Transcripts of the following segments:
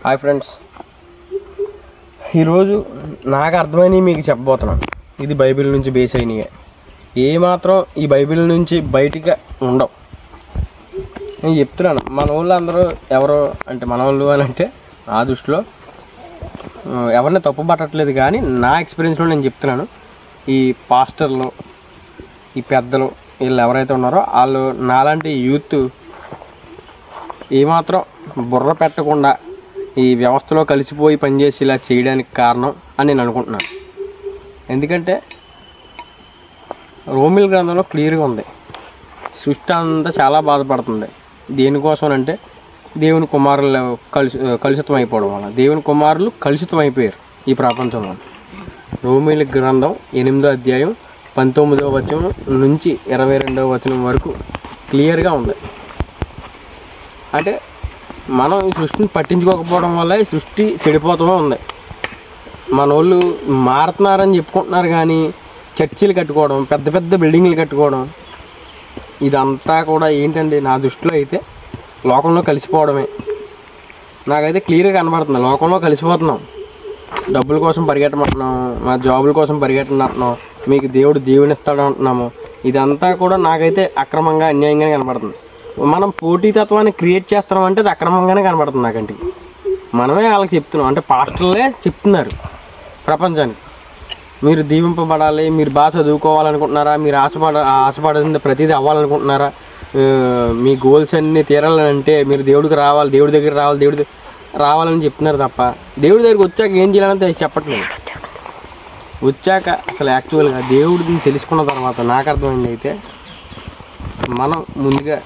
Hi friends, ఈరోజు నాకు అర్థమైనవి మీకు చెప్పబోతున్నాను. ఇది బైబిల్ నుంచి బేస్ అయినవి. ఏమాత్రం ఈ బైబిల్ నుంచి బయటికి ఉండవు. నేను చెప్తున్నాను. మన వాళ్ళు అందరూ ఎవరో అంటే మన వాళ్ళు అని అంటే ఆ దృష్టిలో ఎవరిని తప్పు పట్టట్లేదు, కానీ నా ఎక్స్పీరియన్స్లో నేను చెప్తున్నాను. ఈ పాస్టర్లు, ఈ పెద్దలు, వీళ్ళు ఎవరైతే ఉన్నారో వాళ్ళు నాలాంటి యూత్ ఏమాత్రం బుర్ర పెట్టకుండా ఈ వ్యవస్థలో కలిసిపోయి పనిచేసి ఇలా చేయడానికి కారణం అని నేను అనుకుంటున్నాను. ఎందుకంటే రోమిల్ గ్రంథంలో క్లియర్గా ఉంది, సృష్టి అంతా చాలా బాధపడుతుంది. దేనికోసం అంటే దేవుని కుమారులు కలుషితం అయిపోవడం వల్ల. దేవుని కుమారులు కలుషితం అయిపోయారు ఈ ప్రపంచంలో. రోమిల్ గ్రంథం 8వ అధ్యాయం 19వ వచనం నుంచి 22వ వచనం వరకు క్లియర్గా ఉంది. అంటే మనం ఈ సృష్టిని పట్టించుకోకపోవడం వల్ల ఈ సృష్టి చెడిపోతూ ఉంది. మన వాళ్ళు మారుతున్నారని చెప్పుకుంటున్నారు, కానీ చర్చిలు కట్టుకోవడం, పెద్ద పెద్ద బిల్డింగ్లు కట్టుకోవడం, ఇదంతా కూడా ఏంటండి నా దృష్టిలో అయితే లోకంలో కలిసిపోవడమే. నాకైతే క్లియర్గా కనబడుతుంది, లోకంలో కలిసిపోతున్నాం. డబ్బుల కోసం పరిగెట్టమంటున్నాం, మా జాబుల కోసం పరిగెట్టమంటున్నాం, మీకు దేవుడు దీవెనిస్తాడు అంటున్నాము. ఇదంతా కూడా నాకైతే అక్రమంగా, అన్యాయంగానే కనబడుతుంది. మనం పోటీతత్వాన్ని క్రియేట్ చేస్తున్నాం అంటే అది అక్రమంగానే కనబడుతుంది నాకంటే. మనమే వాళ్ళకి చెప్తున్నాం, అంటే పాస్టర్లే చెప్తున్నారు ప్రపంచానికి, మీరు దీవింపబడాలి, మీరు బాగా చదువుకోవాలనుకుంటున్నారా, మీరు ఆశపడింది ప్రతిదీ అవ్వాలనుకుంటున్నారా, మీ గోల్స్ అన్నీ తీరాలని అంటే మీరు దేవుడికి రావాలి, దేవుడి దగ్గర రావాలి, రావాలని చెప్తున్నారు తప్ప దేవుడి దగ్గరికి వచ్చాక ఏం చేయాలని చెప్పట్లేదు. వచ్చాక అసలు యాక్చువల్గా దేవుడిని తెలుసుకున్న తర్వాత నాకు అర్థమైంది అయితే, మనం ముందుగా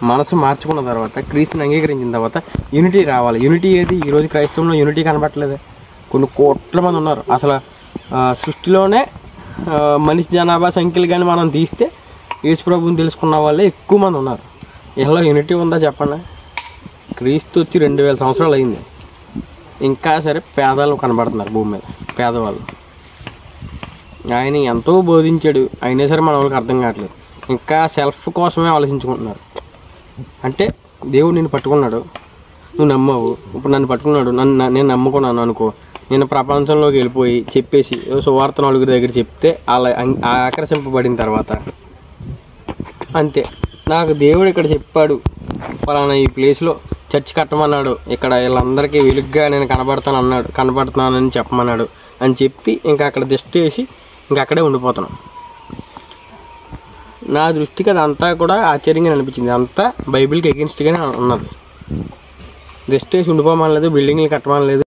మనసు మార్చుకున్న తర్వాత, క్రీస్తుని అంగీకరించిన తర్వాత యూనిటీ రావాలి. యూనిటీ ఏది? ఈరోజు క్రైస్తవంలో యూనిటీ కనబట్టలేదు. కొన్ని కోట్ల మంది ఉన్నారు. అసలు సృష్టిలోనే మనిషి జనాభా సంఖ్యలు కానీ మనం తీస్తే యేసుప్రభుని తెలుసుకున్న వాళ్ళే ఎక్కువ మంది ఉన్నారు. ఇలా యూనిటీ ఉందా చెప్పండి? క్రీస్తు వచ్చి 2000 సంవత్సరాలు అయింది, ఇంకా సరే పేదలు కనబడుతున్నారు భూమి మీద, పేదవాళ్ళు. ఆయన ఎంతో బోధించాడు, అయినా సరే మన వాళ్ళకి అర్థం కావట్లేదు. ఇంకా సెల్ఫ్ కోసమే ఆలోచించుకుంటున్నారు. అంటే దేవుడు నిన్ను పట్టుకున్నాడు, నువ్వు నమ్మావు, ఇప్పుడు నన్ను పట్టుకున్నాడు, నేను నమ్ముకున్నాను అనుకో, నేను ప్రపంచంలోకి వెళ్ళిపోయి చెప్పేసి సువార్త 4 దగ్గర చెప్తే అలా ఆకర్షింపబడిన తర్వాత అంతే. నాకు దేవుడు ఇక్కడ చెప్పాడు, పలానా ఈ ప్లేస్లో చర్చ్ కట్టమన్నాడు, ఇక్కడ వీళ్ళందరికీ వెలుగ్గా నేను కనబడుతున్నానని చెప్పమన్నాడు అని చెప్పి ఇంకా అక్కడ దిష్టి వేసి ఇంకా అక్కడే ఉండిపోతున్నాను. నా దృష్టికి అదంతా కూడా ఆశ్చర్యంగా అనిపించింది. అంతా బైబిల్కి ఎగెన్స్ట్గానే ఉన్నది. దిష్టి వేసి ఉండిపోమనలేదు, బిల్డింగ్లు కట్టమనలేదు.